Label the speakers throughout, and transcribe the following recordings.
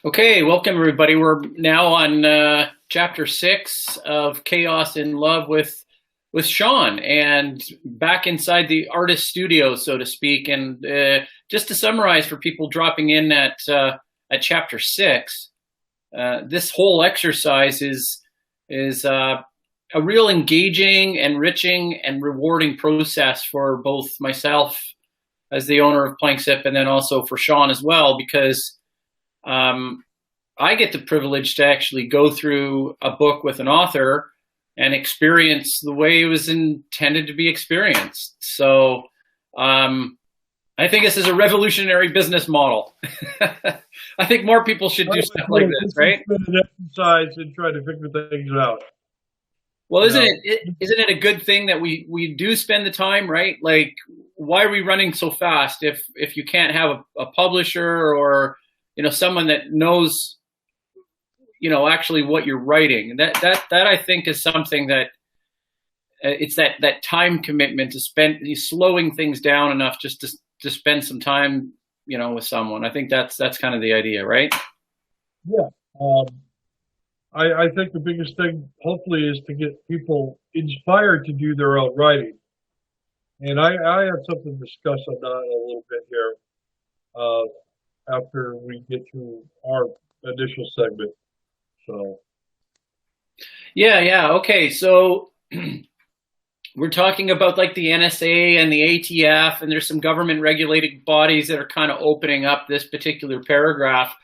Speaker 1: Okay, welcome everybody. We're now on chapter 6 of Chaos in Love with Sean, and back inside the artist studio, so to speak. And just to summarize for people dropping in at chapter 6, this whole exercise is a real engaging, enriching, and rewarding process for both myself as the owner of Planksip, and then also for Sean as well, because I get the privilege to actually go through a book with an author and experience the way it was intended to be experienced. So I think this is a revolutionary business model. I think more people should do stuff like this, right?
Speaker 2: An exercise and try to figure things out.
Speaker 1: Well, isn't it a good thing that we do spend the time, right? Like, why are we running so fast if you can't have a publisher or someone that knows actually what you're writing? That I think is something that it's that time commitment to spend slowing things down enough just to spend some time with someone. I think that's kind of the idea, right?
Speaker 2: Yeah. I think the biggest thing, hopefully, is to get people inspired to do their own writing. And I have something to discuss on that a little bit here after we get through our initial segment. So.
Speaker 1: Yeah. Okay. So we're talking about like the NSA and the ATF, and there's some government regulated bodies that are kind of opening up this particular paragraph.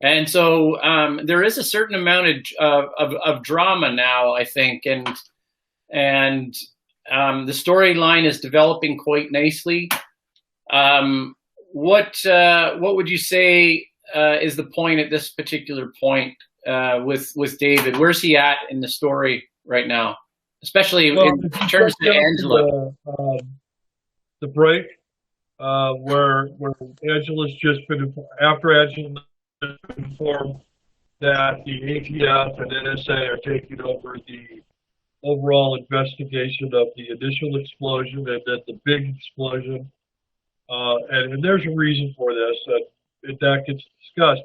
Speaker 1: And so there is a certain amount of drama now, I think, and the storyline is developing quite nicely. What would you say is the point at this particular point with David? Where's he at in the story right now, especially in terms of Angela?
Speaker 2: The break where Angela's just been after Angela. Informed that the ATF and NSA are taking over the overall investigation of the initial explosion and then the big explosion. And there's a reason for this, and that gets discussed.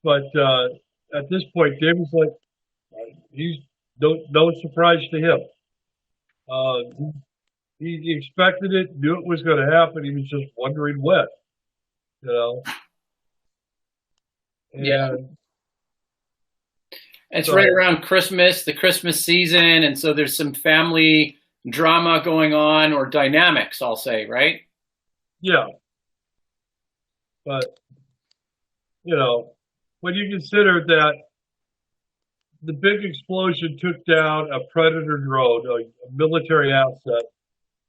Speaker 2: But at this point, David's like, he's no surprise to him. He expected it, knew it was going to happen. He was just wondering when,
Speaker 1: Yeah. It's right around Christmas, the Christmas season, and so there's some family drama going on, or dynamics, I'll say, right?
Speaker 2: Yeah. But, when you consider that the big explosion took down a Predator drone, a military asset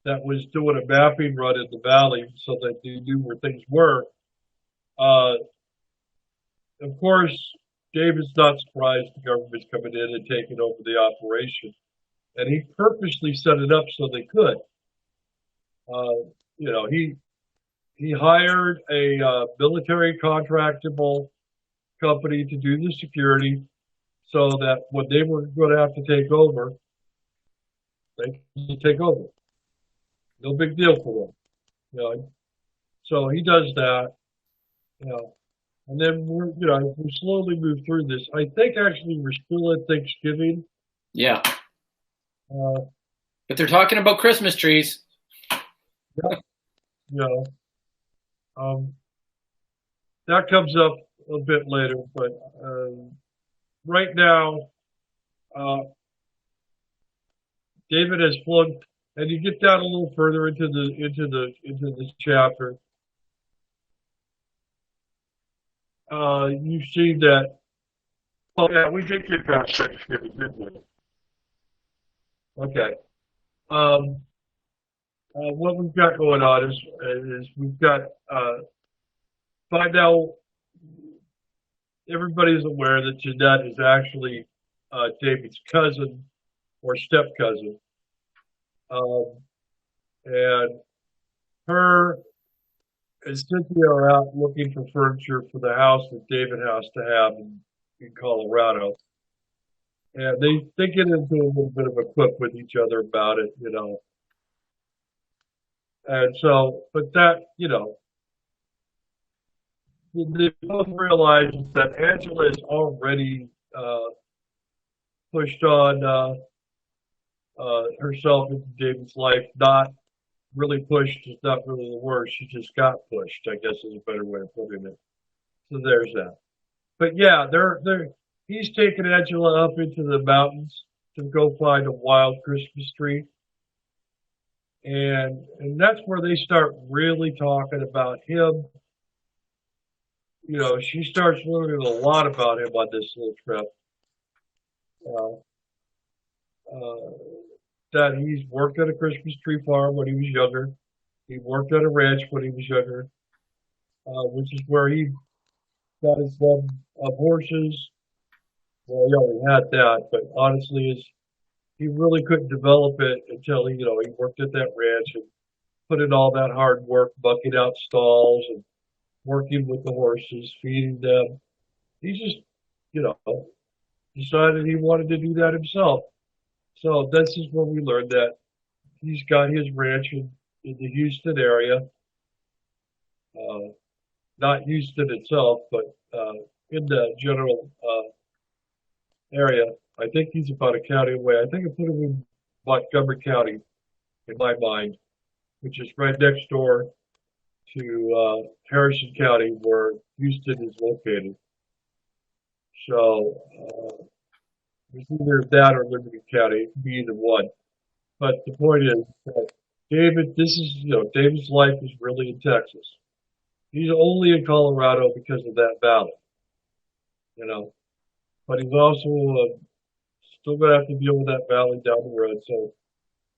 Speaker 2: that was doing a mapping run in the valley so that they knew where things were, of course, David's not surprised the government's coming in and taking over the operation. And he purposely set it up so they could. He hired a military contractable company to do the security so that when they were going to have to take over, they could take over. No big deal for them. So he does that. And then we slowly move through this. I think actually we're still at Thanksgiving.
Speaker 1: Yeah. But they're talking about Christmas trees.
Speaker 2: Yeah. That comes up a bit later, but right now, David has flown, and you get down a little further into this chapter. You see that. Oh yeah, we did get past Thanksgiving, didn't we? Okay. What we've got going on is we've got by now everybody's aware that Jeanette is actually David's cousin or step cousin, and her and Cynthia are out looking for furniture for the house that David has to have in Colorado. And they get into a little bit of a quip with each other about it, And so, but that, you know, they both realize that Angela is already pushed on herself into David's life. Not really pushed is not really the word. She just got pushed, I guess is a better way of putting it. So there's that. But yeah, he's taking Angela up into the mountains to go find a wild Christmas tree. And that's where they start really talking about him. You know, she starts learning a lot about him on this little trip. Uh, uh, that he's worked at a Christmas tree farm when he was younger. He worked at a ranch when he was younger, which is where he got his love of horses. Well, he already had that, but honestly, he really couldn't develop it until he worked at that ranch and put in all that hard work, bucking out stalls and working with the horses, feeding them. He just, you know, decided he wanted to do that himself. So this is when we learned that he's got his ranch in the Houston area, not Houston itself, but in the general area. I think he's about a county away. I think I put him in Montgomery County in my mind, which is right next door to Harrison County, where Houston is located. So it's either that or Liberty County. It could be either one. But the point is that David's life is really in Texas. He's only in Colorado because of that valley, you know. But he's also still going to have to deal with that valley down the road. So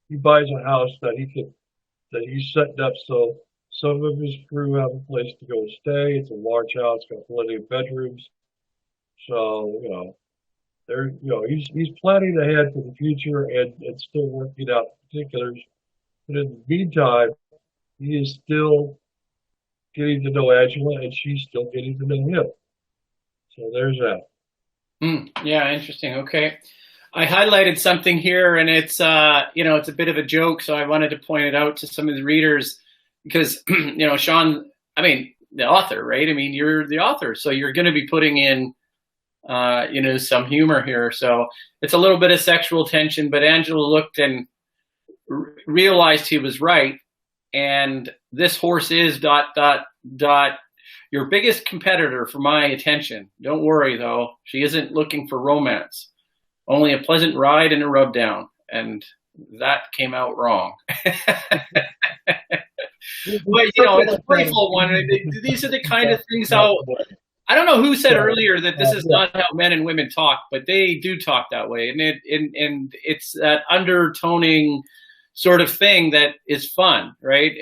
Speaker 2: he buys a house that he's setting up so some of his crew have a place to go stay. It's a large house, got plenty of bedrooms. So, he's planning ahead for the future and still working out particulars. But in the meantime, he is still getting to know Angela and she's still getting to know him. So there's that.
Speaker 1: Yeah, interesting. Okay. I highlighted something here and it's a bit of a joke. So I wanted to point it out to some of the readers because, Sean, the author, right? You're the author. So you're going to be putting in, some humor here. So it's a little bit of sexual tension, but Angela looked and realized he was right. And this horse is ... your biggest competitor for my attention. Don't worry, though. She isn't looking for romance. Only a pleasant ride and a rub down. And that came out wrong. But, it's a playful one. These are the kind of things how... I don't know who said earlier that this is not how men and women talk, but they do talk that way. And it's that undertoning sort of thing that is fun, right?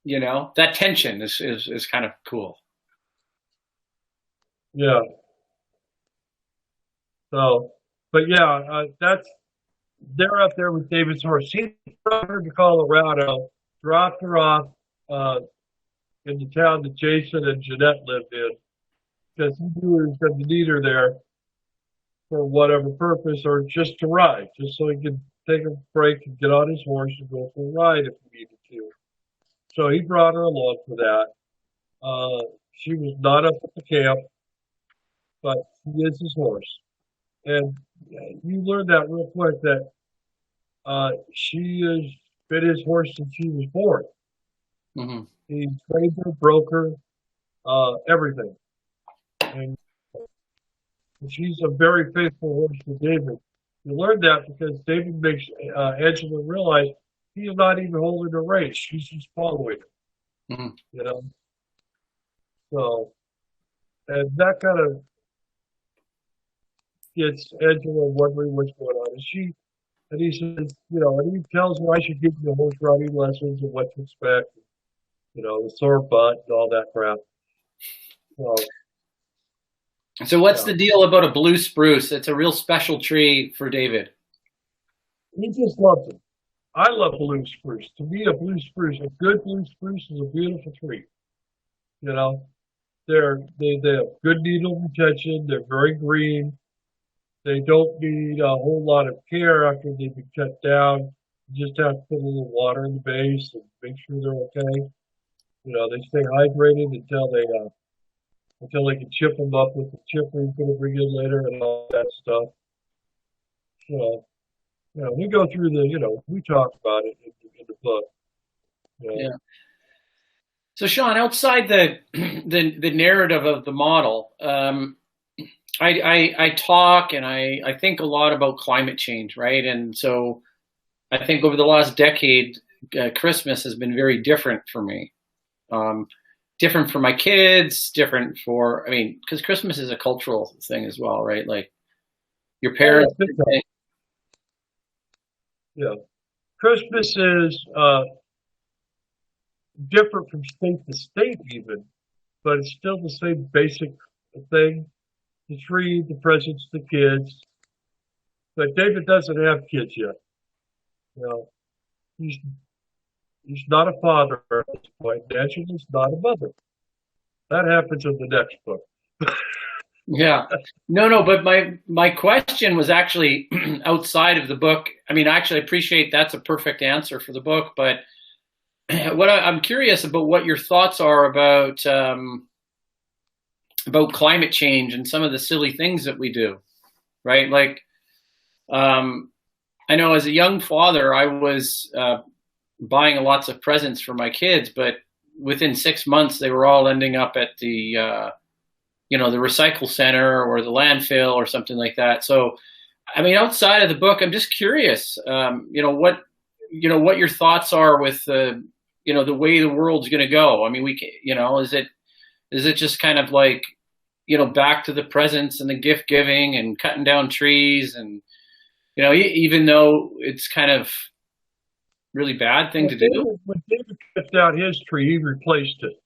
Speaker 1: That tension is kind of cool.
Speaker 2: Yeah. So, but yeah, they're up there with David's horse. He brought her to Colorado, dropped her off in the town that Jason and Jeanette lived in, because he knew he was going to need her there for whatever purpose, or just to ride, just so he could take a break and get on his horse and go for a ride if he needed to. So he brought her along for that. She was not up at the camp, but he is his horse. And you learn that real quick that she has been his horse since he was born.
Speaker 1: Mm-hmm.
Speaker 2: He trained her, broke her, everything. And she's a very faithful horse for David. You learn that because David makes Angela realize he's not even holding a race. She's just following him.
Speaker 1: Mm-hmm.
Speaker 2: So, and that kind of gets Angela wondering what's going on. And he says, and he tells her I should give you the horse riding lessons and what to expect, the sore butt and all that crap.
Speaker 1: So what's the deal about a blue spruce? It's a real special tree for David.
Speaker 2: He just loves it. I love blue spruce. To me, a good blue spruce is a beautiful tree. They have good needle retention. They're very green. They don't need a whole lot of care after they've been cut down. You just have to put a little water in the base and make sure they're okay. They stay hydrated until they can chip them up with the chipper you're going to bring in later and all that stuff. So, we go through we talk about it in the book.
Speaker 1: Yeah. So Sean, outside the the narrative of the model, I talk and I think a lot about climate change, right? And so I think over the last decade, Christmas has been very different for me. Different for my kids, different for, I mean, because Christmas is a cultural thing as well, right? Like your parents.
Speaker 2: Yeah. Christmas is different from state to state even, but it's still the same basic thing. The tree, the presents, the kids. But David doesn't have kids yet. He's he's not a father at this point. Angela's not a mother. That happens in the next book.
Speaker 1: Yeah. No, but my question was actually outside of the book. I mean, actually, I appreciate that's a perfect answer for the book, but what I'm curious about what your thoughts are about climate change and some of the silly things that we do, right? Like, I know as a young father, I was buying lots of presents for my kids, but within 6 months, they were all ending up at the the recycle center or the landfill or something like that. So, I mean, outside of the book, I'm just curious, what your thoughts are with the way the world's going to go. I mean, is it just kind of like, back to the presents and the gift giving and cutting down trees and, even though it's kind of really bad thing to do.
Speaker 2: When David cut down his tree, he replaced it.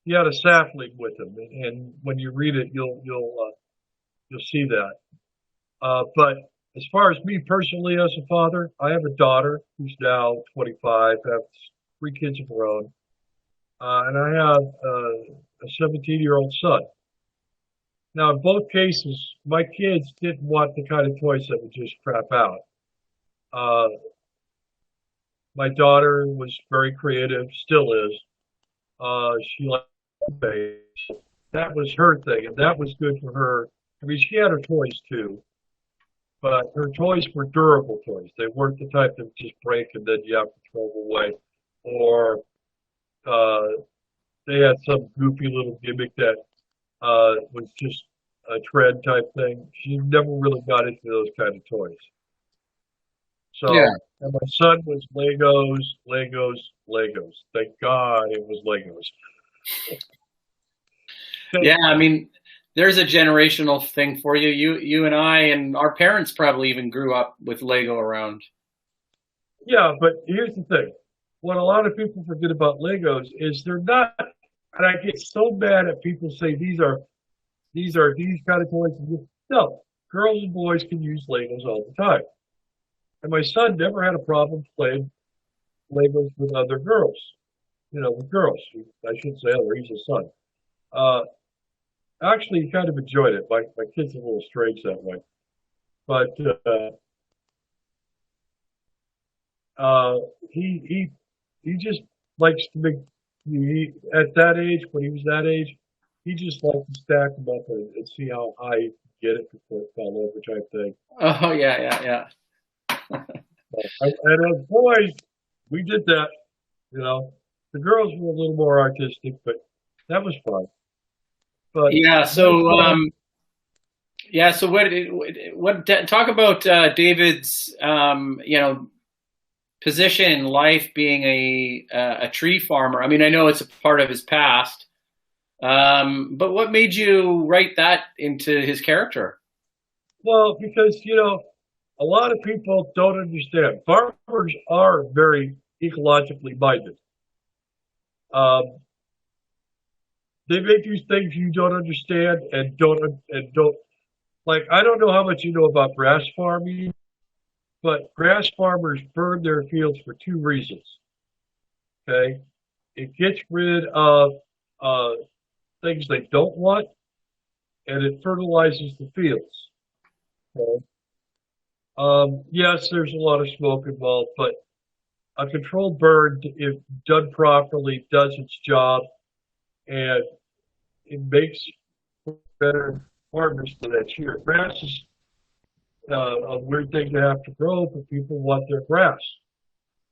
Speaker 2: He had a sapling with him, and when you read it, you'll see that. But as far as me personally as a father, I have a daughter who's now 25, have 3 kids of her own, and I have a 17-year-old son. Now, in both cases, my kids didn't want the kind of toys that would just crap out. My daughter was very creative, still is. She liked space. That was her thing, and that was good for her. I mean, she had her toys too, but her toys were durable toys. They weren't the type that would just break and then you have to throw them away. Or they had some goofy little gimmick that was just a trend type thing. She never really got into those kind of toys. So,
Speaker 1: Yeah.
Speaker 2: and my son was Legos, Legos, Legos. Thank God it was Legos.
Speaker 1: Yeah, I mean, there's a generational thing for you. You and I and our parents probably even grew up with Lego around.
Speaker 2: Yeah, but here's the thing. What a lot of people forget about Legos is they're not, and I get so mad at people say these kind of toys. No, girls and boys can use Legos all the time. And my son never had a problem playing Legos with other girls. With girls. I should say other, he's a son. Actually, he kind of enjoyed it. My kid's a little strange that way. But he just likes to make, at that age, when he was that age, he just liked to stack them up and see how high he could get it before it fell over type thing.
Speaker 1: Oh, yeah.
Speaker 2: And as boys, we did that. The girls were a little more artistic, but that was fun. But
Speaker 1: yeah, so what talk about David's position in life being a tree farmer. I mean, I know it's a part of his past, but what made you write that into his character?
Speaker 2: Well, because a lot of people don't understand. Farmers are very ecologically minded. They may do things you don't understand and don't like. I don't know how much you know about grass farming, but grass farmers burn their fields for 2 reasons. Okay, it gets rid of things they don't want, and it fertilizes the fields. Okay? Yes, there's a lot of smoke involved, but a controlled burn, if done properly, does its job, and it makes better harvest the next year. Grass is a weird thing to have to grow, but people want their grass,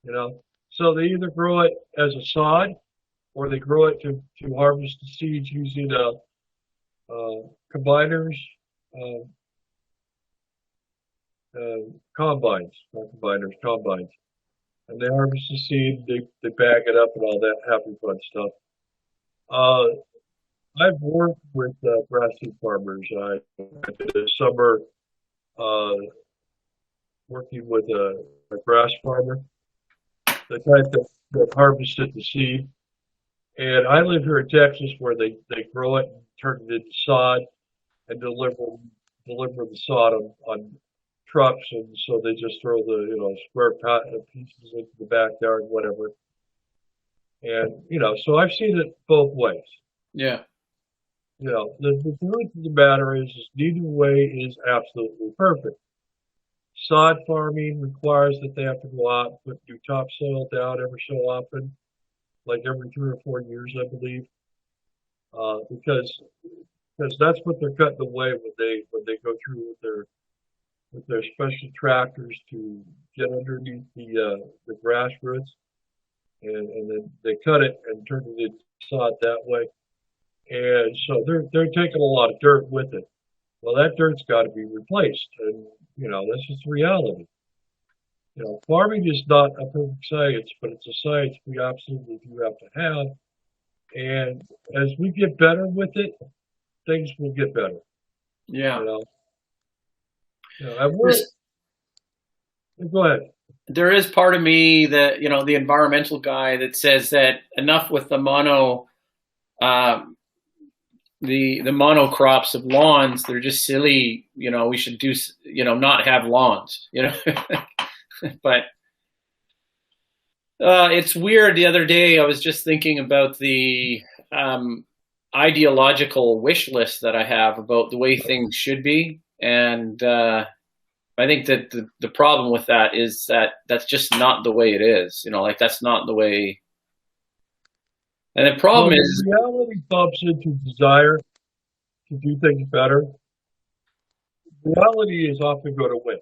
Speaker 2: you know. So they either grow it as a sod, or they grow it to harvest the seeds using combiners, uh, combines, not combiners, combines. And they harvest the seed, they bag it up and all that happy fun stuff. Uh, I've worked with grassy farmers. I did a summer uh, working with a grass farmer, the type that harvested the seed. And I live here in Texas where they grow it and turn it into sod and deliver the sod on trucks. And so they just throw the, square pieces into the backyard, whatever. And, so I've seen it both ways.
Speaker 1: Yeah.
Speaker 2: The truth of the matter is neither way is absolutely perfect. Sod farming requires that they have to go out and put new topsoil down every so often, like every 3 or 4 years, I believe, because that's what they're cutting away when they go through with their special tractors to get underneath the grass roots, and then they cut it and turn it into sod that way. And so they're taking a lot of dirt with it. Well, that dirt's got to be replaced, and that's just reality. Farming is not a perfect science, but it's a science we absolutely do have to have. And as we get better with it, things will get better.
Speaker 1: Yeah.
Speaker 2: And go ahead.
Speaker 1: There is part of me that, the environmental guy that says that enough with the the monocrops of lawns. They're just silly. We should do, not have lawns, but it's weird. The other day, I was just thinking about the ideological wish list that I have about the way things should be. And I think that the problem with that is that that's just not the way it is. That's not the way. And the problem is
Speaker 2: reality bumps into desire to do things better. Reality is often going to win.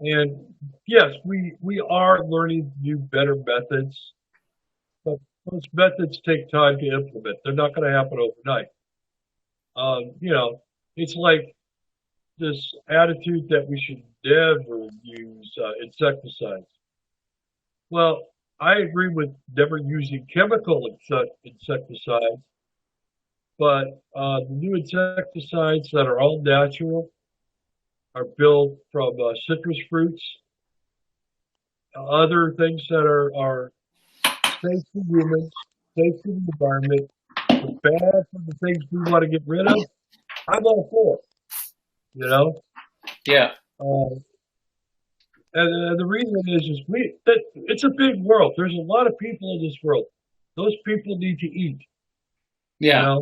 Speaker 2: And yes, we are learning to do better methods, but those methods take time to implement. They're not going to happen overnight. It's like this attitude that we should never use insecticides. Well, I agree with never using chemical insecticides, but the new insecticides that are all natural are built from citrus fruits, other things that are safe for humans, safe for the environment, but bad for the things we want to get rid of. I'm all for it.
Speaker 1: Yeah.
Speaker 2: And the reason is it's a big world. There's a lot of people in this world. Those people need to eat.
Speaker 1: Yeah.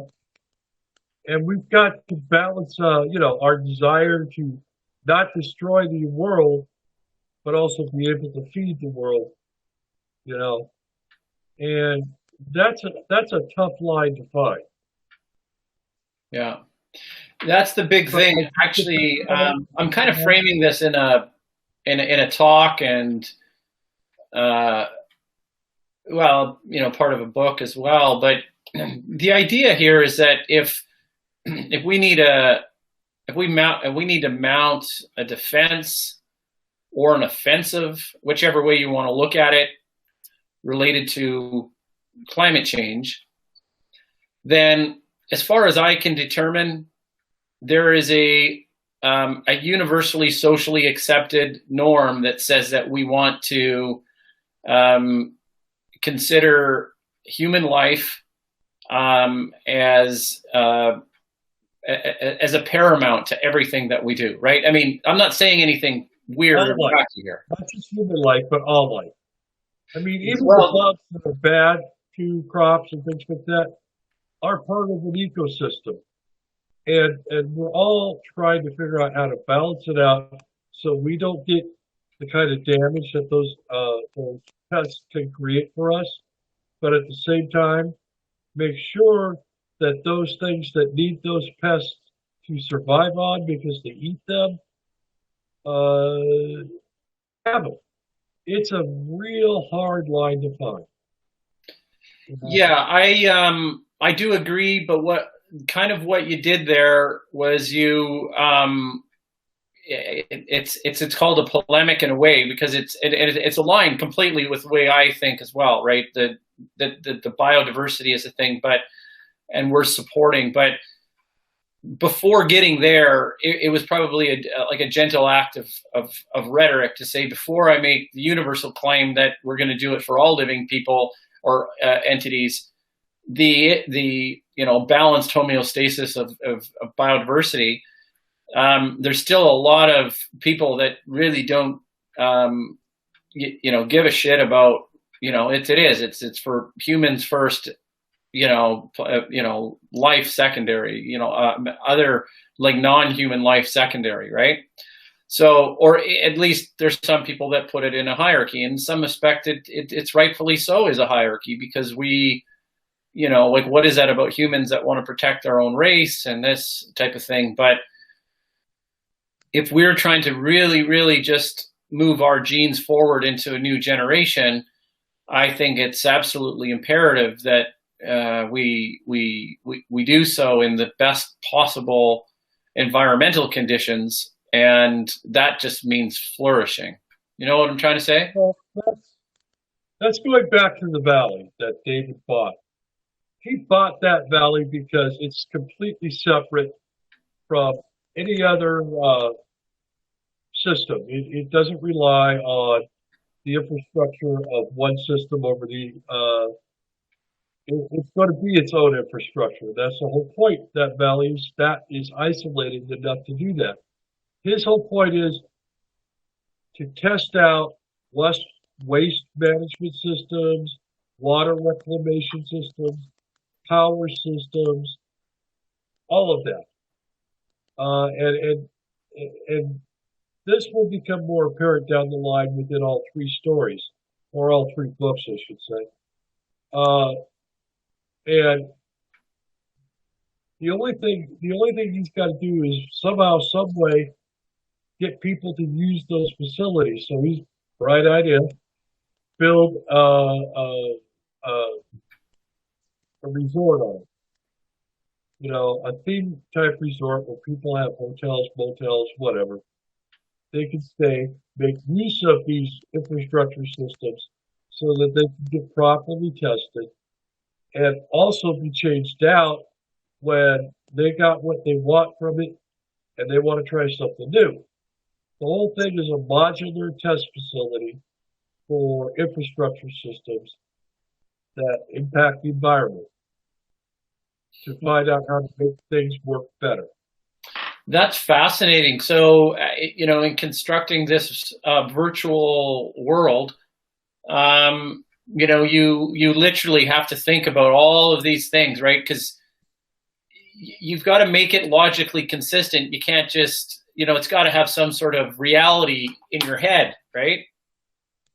Speaker 2: And we've got to balance, our desire to not destroy the world, but also be able to feed the world. And that's a tough line to find.
Speaker 1: Yeah. That's the big thing. Actually, I'm kind of framing this in a talk and, part of a book as well. But the idea here is that if we need to mount a defense or an offensive, whichever way you want to look at it, related to climate change, then as far as I can determine, there is a universally socially accepted norm that says that we want to consider human life as a paramount to everything that we do, right? I mean, I'm not saying anything weird or wacky here.
Speaker 2: Not just human life, but all life. I mean, even the bugs that are bad to crops and things like that are part of an ecosystem. and we're all trying to figure out how to balance it out so we don't get the kind of damage that those pests can create for us, but at the same time, make sure that those things that need those pests to survive on because they eat them, uh, have them. It's a real hard line to find. You know?
Speaker 1: Yeah, I do agree, but what you did there was it's called a polemic in a way because it's aligned completely with the way I think as well, right? The biodiversity is a thing, and we're supporting, but before getting there, it was probably like a gentle act of rhetoric to say before I make the universal claim that we're going to do it for all living people or entities, the balanced homeostasis of biodiversity. There's still a lot of people that really don't give a shit about it's for humans first, life secondary, other like non-human life secondary, right? So, or at least there's some people that put it in a hierarchy. In some respect, it's rightfully so is a hierarchy because like what is that about humans that want to protect their own race and this type of thing? But if we're trying to really, really just move our genes forward into a new generation, I think it's absolutely imperative that we do so in the best possible environmental conditions, and that just means flourishing. You know what I'm trying to say?
Speaker 2: Well, that's going back to the valley that David bought. He bought that valley because it's completely separate from any other system. It doesn't rely on the infrastructure of one system over the it's going to be its own infrastructure. That's the whole point. That valley is isolated enough to do that. His whole point is to test out waste management systems, water reclamation systems, power systems, all of that. And this will become more apparent down the line within all three stories, or all three books, I should say. Uh, and the only thing he's got to do is somehow, some way, get people to use those facilities. So he's bright idea, build a resort on it. A theme type resort where people have hotels, motels, whatever. They can stay, make use of these infrastructure systems so that they can get properly tested and also be changed out when they got what they want from it and they want to try something new. The whole thing is a modular test facility for infrastructure systems that impact the environment to find out how to make things work better.
Speaker 1: That's fascinating. So, in constructing this virtual world, you literally have to think about all of these things, right? Because you've got to make it logically consistent. You can't just, it's got to have some sort of reality in your head, right?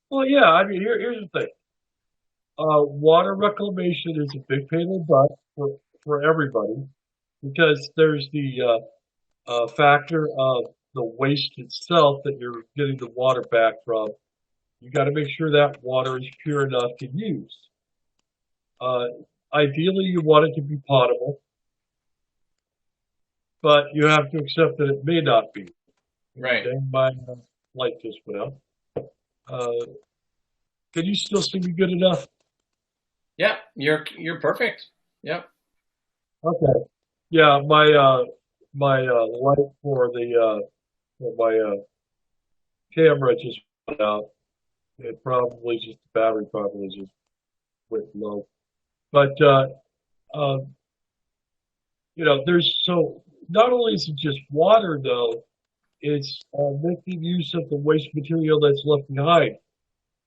Speaker 2: Well, yeah. I mean, here's the thing. Water reclamation is a big pain in the butt for everybody because there's the factor of the waste itself that you're getting the water back from. You got to make sure that water is pure enough to use. Ideally, you want it to be potable, but you have to accept that it may not be.
Speaker 1: Right.
Speaker 2: Okay? My light just went out. Can you still see me good enough?
Speaker 1: Yeah, you're perfect. Yep.
Speaker 2: Okay. Yeah, my light for my camera just went out. It probably just the battery probably just went low. But there's so not only is it just water though, it's making use of the waste material that's left behind.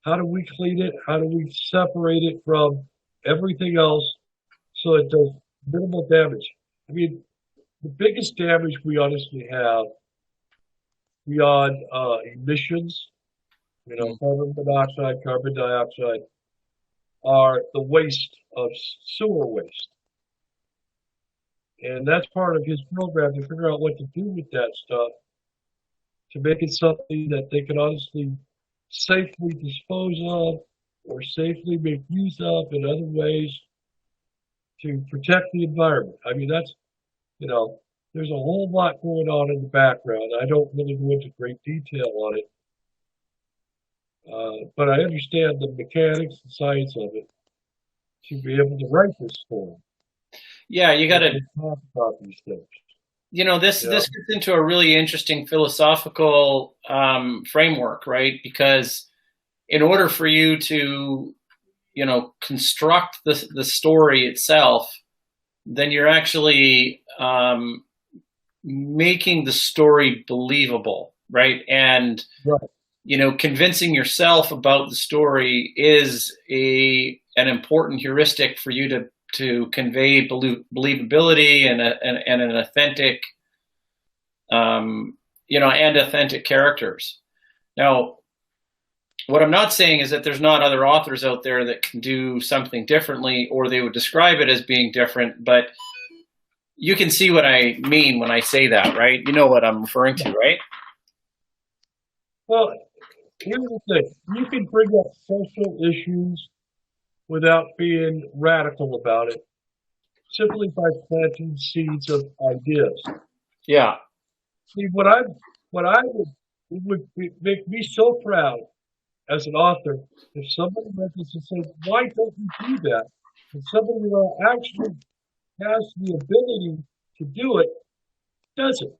Speaker 2: How do we clean it? How do we separate it from everything else so it does minimal damage? I mean, the biggest damage we honestly have beyond emissions, carbon monoxide, carbon dioxide, are the waste of sewer waste. And that's part of his program to figure out what to do with that stuff to make it something that they can honestly safely dispose of or safely make use of in other ways to protect the environment. I mean, that's, there's a whole lot going on in the background. I don't really go into great detail on it. But I understand the mechanics and science of it to be able to write this story.
Speaker 1: Yeah, you got to
Speaker 2: talk about these things.
Speaker 1: This gets into a really interesting philosophical framework, right? Because in order for you to, construct the story itself, then you're actually making the story believable, right? And
Speaker 2: right.
Speaker 1: Convincing yourself about the story is an important heuristic for you to convey believability and an authentic, and authentic characters. Now, what I'm not saying is that there's not other authors out there that can do something differently, or they would describe it as being different, but you can see what I mean when I say that, right? You know what I'm referring to, right?
Speaker 2: Well, here's the thing. You can bring up social issues without being radical about it, simply by planting seeds of ideas.
Speaker 1: Yeah.
Speaker 2: See, it would make me so proud as an author if somebody read this and said, "Why don't you do that?" And somebody actually has the ability to do it, does it?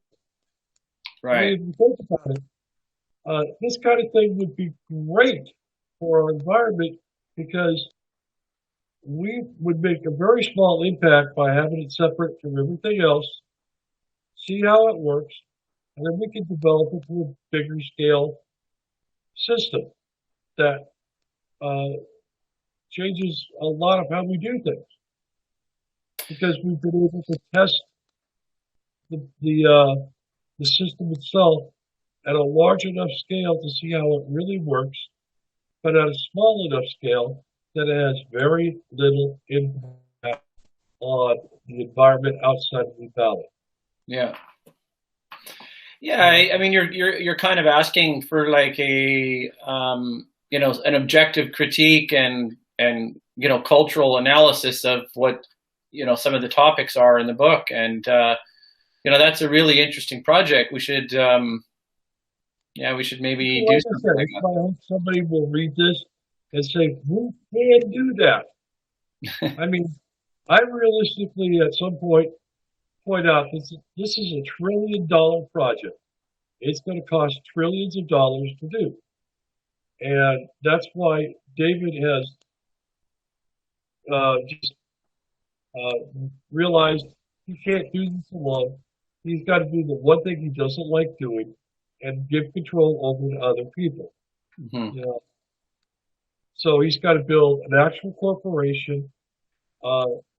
Speaker 1: Right.
Speaker 2: I mean, if you think about it, this kind of thing would be great for our environment because we would make a very small impact by having it separate from everything else, see how it works, and then we can develop it to a bigger scale system that changes a lot of how we do things. Because we've been able to test the system itself at a large enough scale to see how it really works, but at a small enough scale that it has very little impact on the environment outside of the valley.
Speaker 1: Yeah. Yeah, I mean, you're kind of asking for like a an objective critique and cultural analysis of what some of the topics are in the book, and that's a really interesting project. We should maybe do something like that.
Speaker 2: I hope somebody will read this and say, "Who can do that?" I mean, I realistically at some point out this is $1 trillion project. It's going to cost trillions of dollars to do. And that's why David has just realized he can't do this alone. He's got to do the one thing he doesn't like doing and give control over to other people.
Speaker 1: Mm-hmm.
Speaker 2: So he's got to build an actual corporation.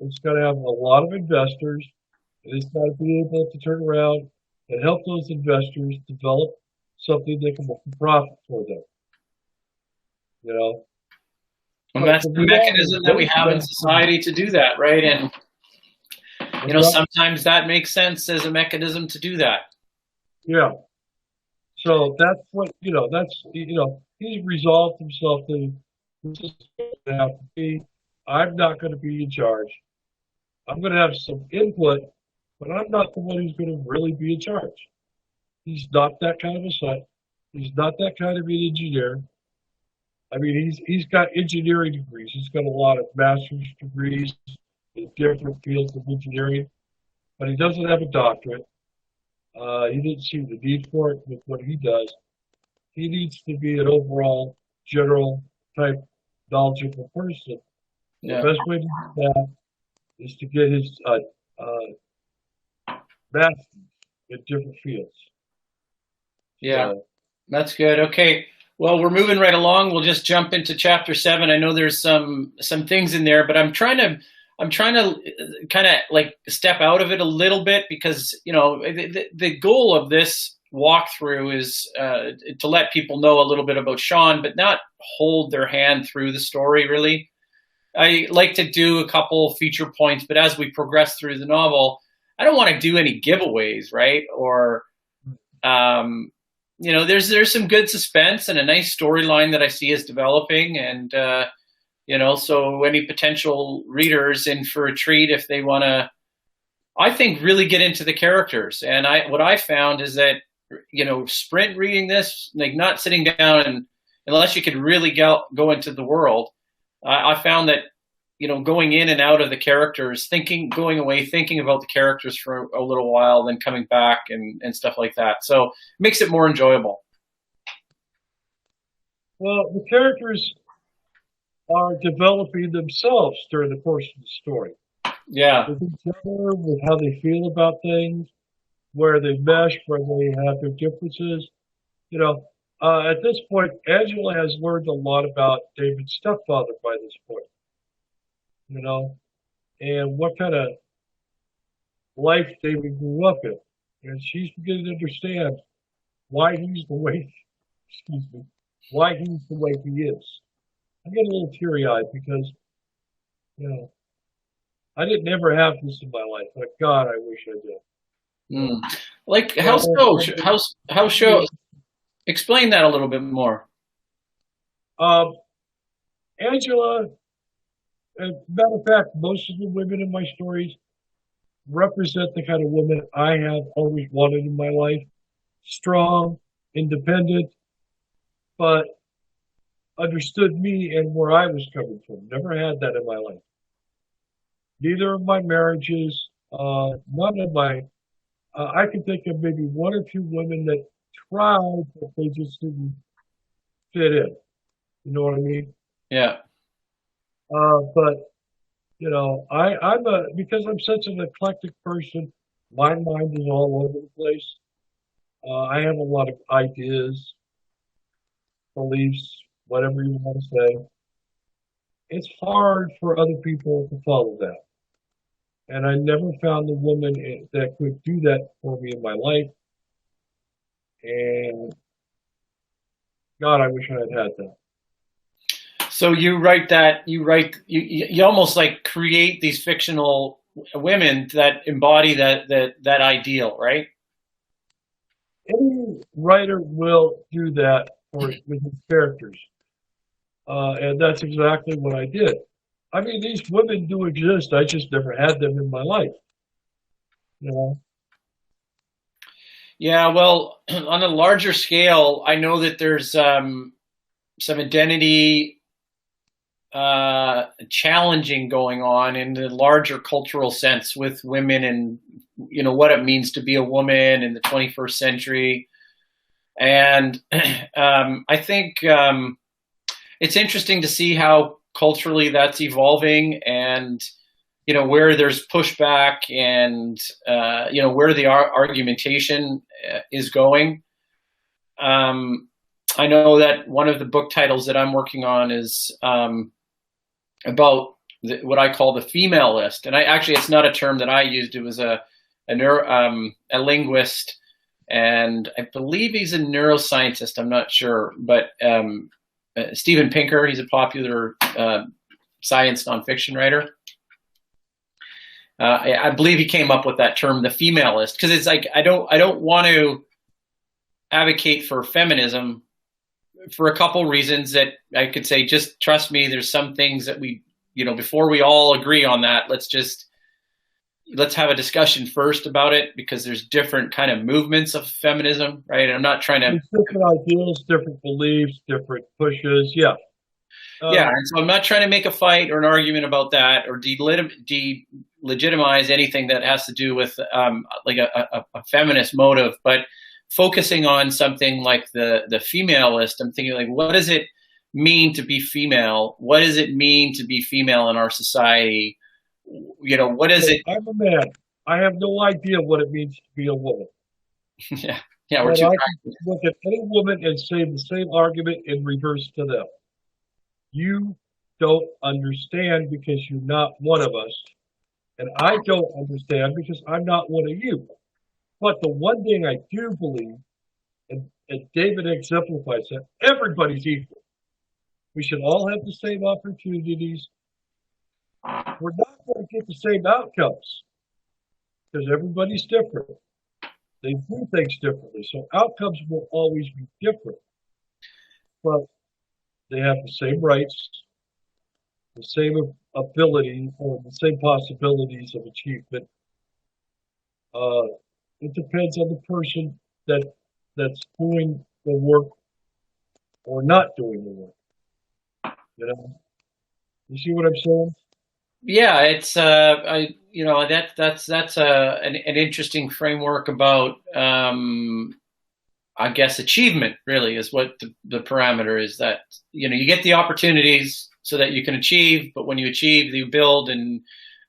Speaker 2: It's got to have a lot of investors. And he's got to be able to turn around and help those investors develop something that can make a profit for them.
Speaker 1: And that's the mechanism that we have in society to do that, right? And sometimes that makes sense as a mechanism to do that.
Speaker 2: Yeah. So that's what he's resolved himself to this is going to have to be. I'm not going to be in charge. I'm going to have some input, but I'm not the one who's going to really be in charge. He's not that kind of a son. He's not that kind of an engineer. I mean, he's got engineering degrees. He's got a lot of master's degrees in different fields of engineering, but he doesn't have a doctorate. He didn't see the need for it with what he does. He needs to be an overall general type knowledgeable person. Yeah. The best way to do that is to get his master's in different fields.
Speaker 1: Yeah, that's good. Okay. Well, we're moving right along. We'll just jump into chapter 7. I know there's some things in there, but I'm trying I'm trying to kind of like step out of it a little bit because, you know, the goal of this walkthrough is to let people know a little bit about Sean, but not hold their hand through the story really. I like to do a couple feature points, but as we progress through the novel, I don't want to do any giveaways, right? Or, you know, there's some good suspense and a nice storyline that I see is developing, and you know, so any potential readers in for a treat if they want to, I think, really get into the characters. And what I found is that, you know, sprint reading this, like not sitting down and unless you could really go into the world, I found that, you know, going in and out of the characters, going away, thinking about the characters for a little while, then coming back and stuff like that. So it makes it more enjoyable.
Speaker 2: Well, the characters are developing themselves during the course of the story.
Speaker 1: Yeah.
Speaker 2: With each other, with how they feel about things, where they mesh, where they have their differences. You know, at this point, Angela has learned a lot about David's stepfather by this point. You know, and what kind of life David grew up in. And she's beginning to understand why he's the way, excuse me, why he's the way he is. I get a little teary-eyed because, you know, I didn't ever have this in my life, but God, I wish I did.
Speaker 1: Mm. Like how so? How show? Explain that a little bit more.
Speaker 2: Angela, as a matter of fact, most of the women in my stories represent the kind of woman I have always wanted in my life. Strong, independent, but understood me and where I was coming from. Never had that in my life. Neither of my marriages, none of my, I can think of maybe one or two women that tried, but they just didn't fit in. You know what I mean?
Speaker 1: Yeah.
Speaker 2: But, you know, because I'm such an eclectic person, my mind is all over the place. I have a lot of ideas, beliefs, whatever you want to say. It's hard for other people to follow that. And I never found a woman that could do that for me in my life. And God, I wish I had had that.
Speaker 1: So you almost like create these fictional women that embody that ideal, right?
Speaker 2: Any writer will do that with his characters. And that's exactly what I did. I mean, these women do exist. I just never had them in my life. You know?
Speaker 1: Yeah, well, on a larger scale, I know that there's some identity challenging going on in the larger cultural sense with women and, you know, what it means to be a woman in the 21st century. And I think it's interesting to see how culturally that's evolving and, you know, where there's pushback and, you know, where the argumentation is going. I know that one of the book titles that I'm working on is about what I call the female list. And it's not a term that I used. It was a linguist, and I believe he's a neuroscientist. I'm not sure, but Steven Pinker, he's a popular science nonfiction writer. I believe he came up with that term, the female list, because it's like I don't want to advocate for feminism for a couple reasons that I could say, just trust me, there's some things that we, you know, before we all agree on that, let's have a discussion first about it, because there's different kind of movements of feminism, right? I'm not trying to...
Speaker 2: There's different ideas, different beliefs, different pushes, yeah.
Speaker 1: Yeah, and so I'm not trying to make a fight or an argument about that or delegitimize anything that has to do with like a feminist motive, but focusing on something like the female list, I'm thinking, like, what does it mean to be female? What does it mean to be female in our society? You know, what is it?
Speaker 2: I'm a man. I have no idea what it means to be a woman.
Speaker 1: Yeah, we're too.
Speaker 2: I can look at any woman and say the same argument in reverse to them. You don't understand because you're not one of us. And I don't understand because I'm not one of you. But the one thing I do believe, and David exemplifies that, everybody's equal. We should all have the same opportunities. We're not going to get the same outcomes because everybody's different. They do things differently. So outcomes will always be different. But they have the same rights, the same ability, or the same possibilities of achievement. Uh, it depends on the person that's doing the work or not doing the work. You know, you see what I'm saying?
Speaker 1: Yeah, it's that's an interesting framework about I guess achievement really is what the parameter is, that you get the opportunities so that you can achieve, but when you achieve, you build, and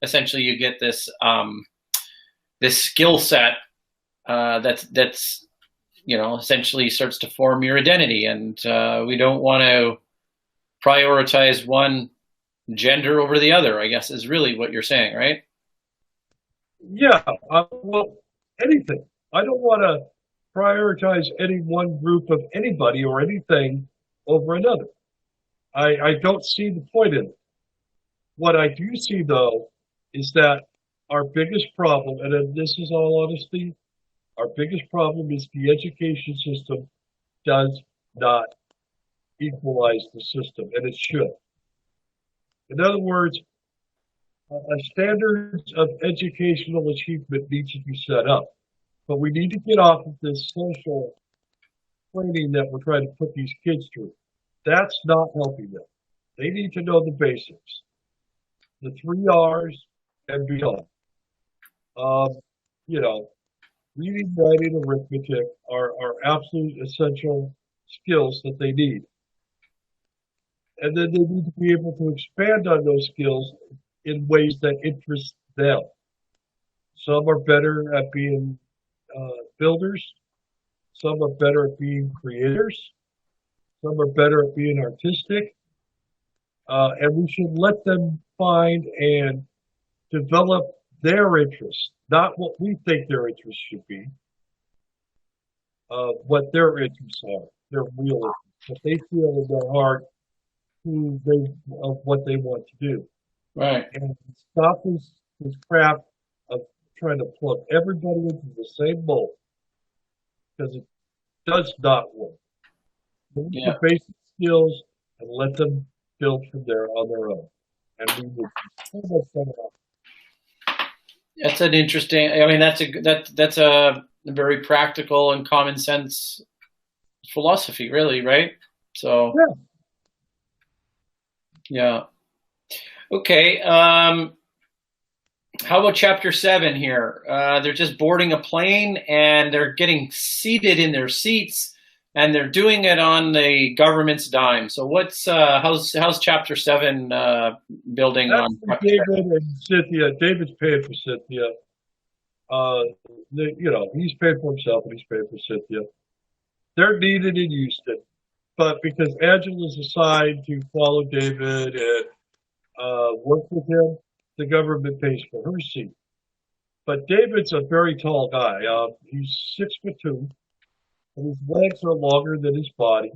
Speaker 1: essentially you get this skill set that's essentially starts to form your identity, and we don't want to prioritize one gender over the other, I guess, is really what you're saying, right?
Speaker 2: Yeah. Well, anything. I don't want to prioritize any one group of anybody or anything over another. I don't see the point in it. What I do see, though, is that our biggest problem, and this is all honesty, our biggest problem is the education system does not equalize the system, and it should. In other words, standards of educational achievement need to be set up. But we need to get off of this social training that we're trying to put these kids through. That's not helping them. They need to know the basics, the 3 R's and beyond. Um, you know, reading, writing, arithmetic are absolute essential skills that they need. And then they need to be able to expand on those skills in ways that interest them. Some are better at being builders. Some are better at being creators. Some are better at being artistic. And we should let them find and develop their interests, not what we think their interests should be, what their interests are, their real interests, what they feel in their heart, of what they want to do.
Speaker 1: Right.
Speaker 2: And stop this crap of trying to plug everybody into the same mold, because it does not work.
Speaker 1: Yeah.
Speaker 2: The basic skills and let them build from there on their own. And we would so much better off.
Speaker 1: That's an interesting. I mean, that's a very practical and common sense philosophy, really, right? So, yeah. Okay. How about chapter 7 here? They're just boarding a plane and they're getting seated in their seats, and they're doing it on the government's dime. So what's how's chapter 7 building
Speaker 2: That's
Speaker 1: on?
Speaker 2: David and Cynthia. David's paying for Cynthia. He's paying for himself and he's paying for Cynthia. They're needed in Houston, but because Angela's assigned to follow David and work with him, the government pays for her seat. But David's a very tall guy. He's 6'2", and his legs are longer than his body.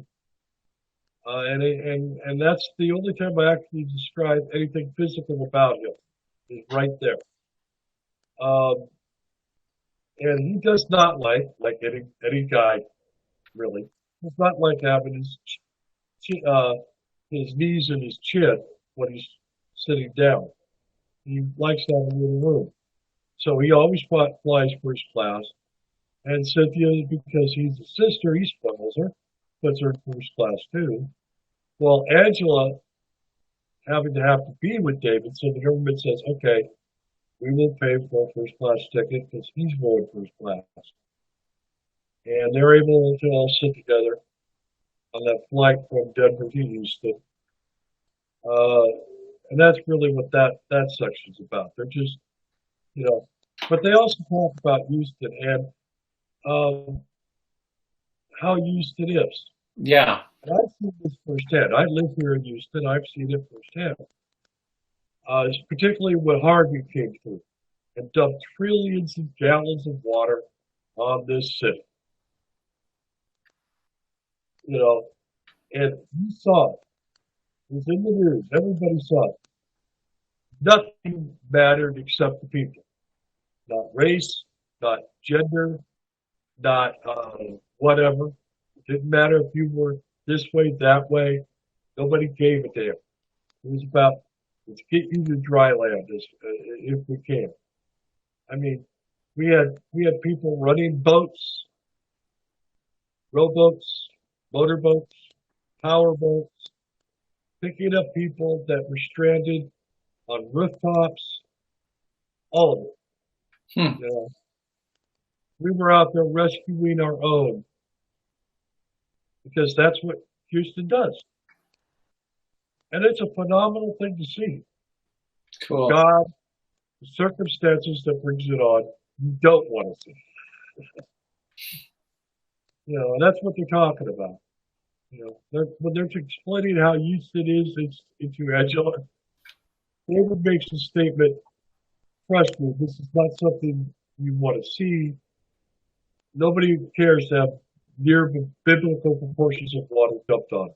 Speaker 2: And that's the only time I actually describe anything physical about him, is right there. And he does not like any guy really, does not like having his knees in his chin when he's sitting down. He likes to have a little room. So he always flies first class. And Cynthia, because he's a sister, he spoils her, puts her in first class too. Well, Angela having to have to be with David, so the government says, okay, we will pay for a first class ticket because he's going first class. And they're able to all sit together on that flight from Denver to Houston. And that's really what that section's about. They're just, but they also talk about Houston and how Houston is.
Speaker 1: Yeah.
Speaker 2: And I've seen this firsthand. I live here in Houston. I've seen it firsthand. particularly when Harvey came through and dumped trillions of gallons of water on this city. You know, and you saw it. It was in the news. Everybody saw it. Nothing mattered except the people. Not race, not gender, not whatever. It didn't matter if you were this way, that way. Nobody gave a damn. It was about, let's get you to dry land if we can. I mean, we had people running boats, rowboats, motorboats, power boats, picking up people that were stranded on rooftops, all of it. You know, we were out there rescuing our own because that's what Houston does. And it's a phenomenal thing to see.
Speaker 1: Cool.
Speaker 2: God, the circumstances that brings it on, you don't want to see. You know, and that's what they're talking about. You know, when they're explaining how Houston is into Angela, David makes a statement, trust me, this is not something you want to see. Nobody cares to have near biblical proportions of water dumped on it.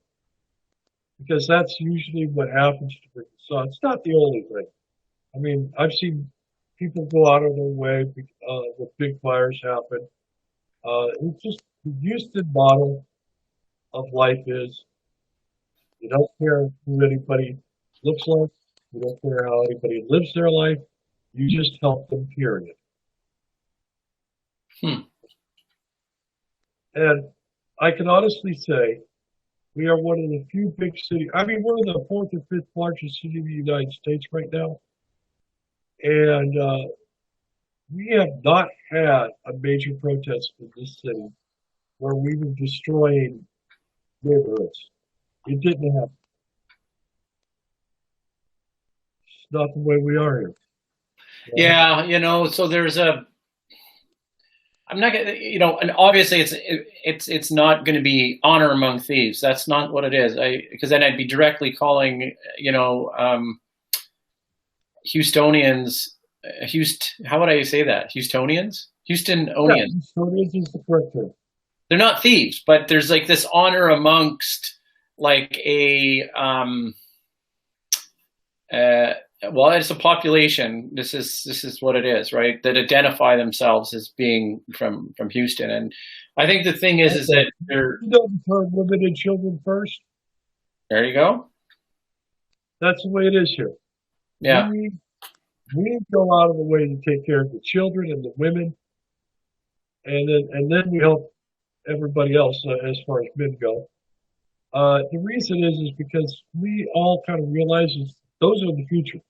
Speaker 2: Because that's usually what happens to bring the sun. It's not the only thing. I mean, I've seen people go out of their way when big fires happen. It's just the Houston model of life is you don't care who anybody looks like, you don't care how anybody lives their life, you just help them, period. And I can honestly say we are one of the few big cities. I mean, we're the fourth or fifth largest city in the United States right now. And we have not had a major protest in this city where we were destroying neighborhoods. It didn't happen. It's not the way we are here.
Speaker 1: Yeah, you know, so there's I'm not gonna, you know, and obviously it's not going to be honor among thieves. That's not what it is. Because then I'd be directly calling, you know, Houstonians, how would I say that? Houstonians, Houstonians.
Speaker 2: Yeah, Houstonians is the correct term.
Speaker 1: They're not thieves, but there's like this honor amongst like well, it's a population. This is what it is, right? That identify themselves as being from Houston, and I think the thing is that they're.
Speaker 2: You don't turn women and children first.
Speaker 1: There you go.
Speaker 2: That's the way it is here.
Speaker 1: Yeah.
Speaker 2: We go out of the way to take care of the children and the women, and then we help everybody else as far as men go. The reason is because we all kind of realize those are the future.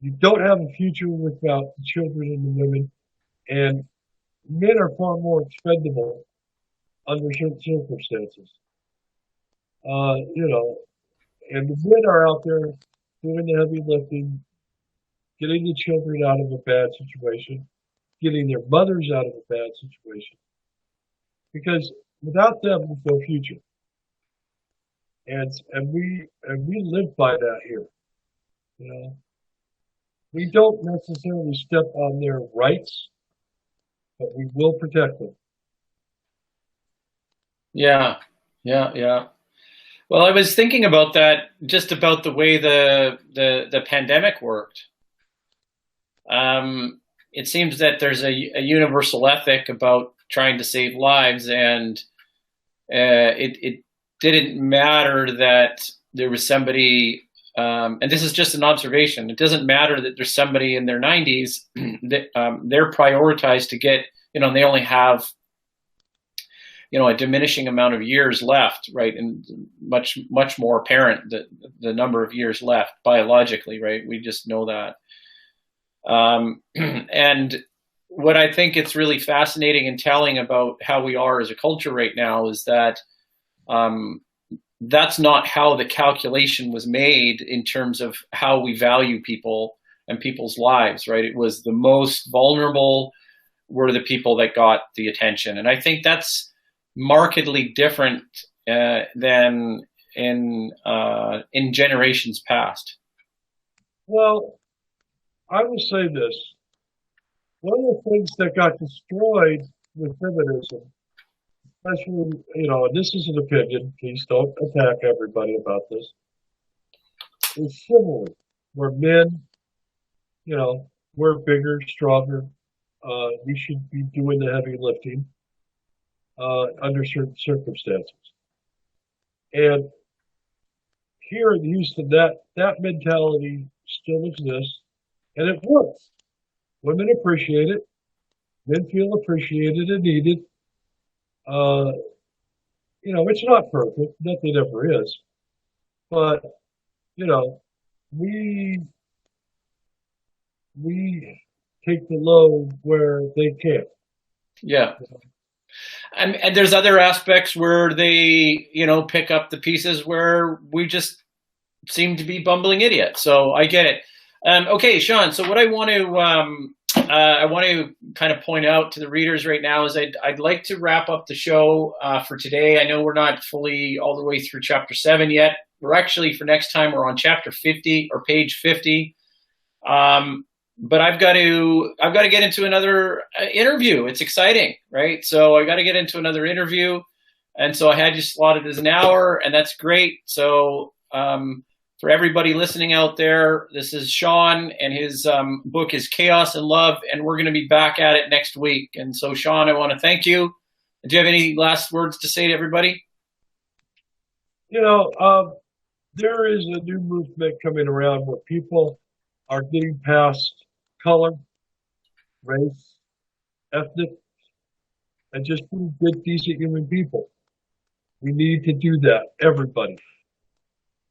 Speaker 2: You don't have a future without the children and the women, and men are far more expendable under certain circumstances. You know, and the men are out there doing the heavy lifting, getting the children out of a bad situation, getting their mothers out of a bad situation. Because without them, there's no future. And we live by that here. You know, we don't necessarily step on their rights, but we will protect them.
Speaker 1: Yeah. Well, I was thinking about that, just about the way the pandemic worked. It seems that there's a universal ethic about trying to save lives, and it didn't matter that there was somebody, and this is just an observation, it doesn't matter that there's somebody in their 90s that they're prioritized to get, you know, and they only have, you know, a diminishing amount of years left, right? And much more apparent the number of years left biologically, right? We just know that. And what I think it's really fascinating and telling about how we are as a culture right now is that that's not how the calculation was made in terms of how we value people and people's lives, right? It was the most vulnerable were the people that got the attention. And I think that's markedly different than in generations past.
Speaker 2: Well, I will say this. One of the things that got destroyed with feminism, especially, and this is an opinion, please don't attack everybody about this, is chivalry, where men, we're bigger, stronger. We should be doing the heavy lifting under certain circumstances. And here in Houston, that mentality still exists, and it works. Women appreciate it. Men feel appreciated and needed. Uh, it's not perfect. Nothing ever is. But, we we take the load where they can't.
Speaker 1: Yeah. And there's other aspects where they, pick up the pieces where we just seem to be bumbling idiots. So I get it. Okay, Sean. So what I want to kind of point out to the readers right now is I'd like to wrap up the show for today. I know we're not fully all the way through chapter 7 yet. We're actually, for next time, we're on chapter 50 or page 50. But I've got to get into another interview. It's exciting, right? So I got to get into another interview, and so I had you slotted as an hour, and that's great. So for everybody listening out there, this is Sean, and his book is Chaos and Love, and we're going to be back at it next week. And so, Sean, I want to thank you. Do you have any last words to say to everybody?
Speaker 2: There is a new movement coming around where people are getting past color, race, ethnic, and just being good, decent human people. We need to do that, everybody.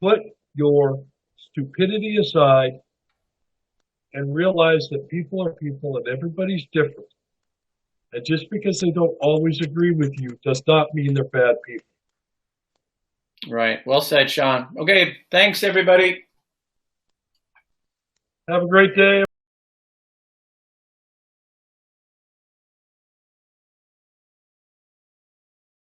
Speaker 2: Put your stupidity aside and realize that people are people and everybody's different. And just because they don't always agree with you does not mean they're bad people.
Speaker 1: Right. Well said, Sean. Okay. Thanks, everybody.
Speaker 2: Have a great day.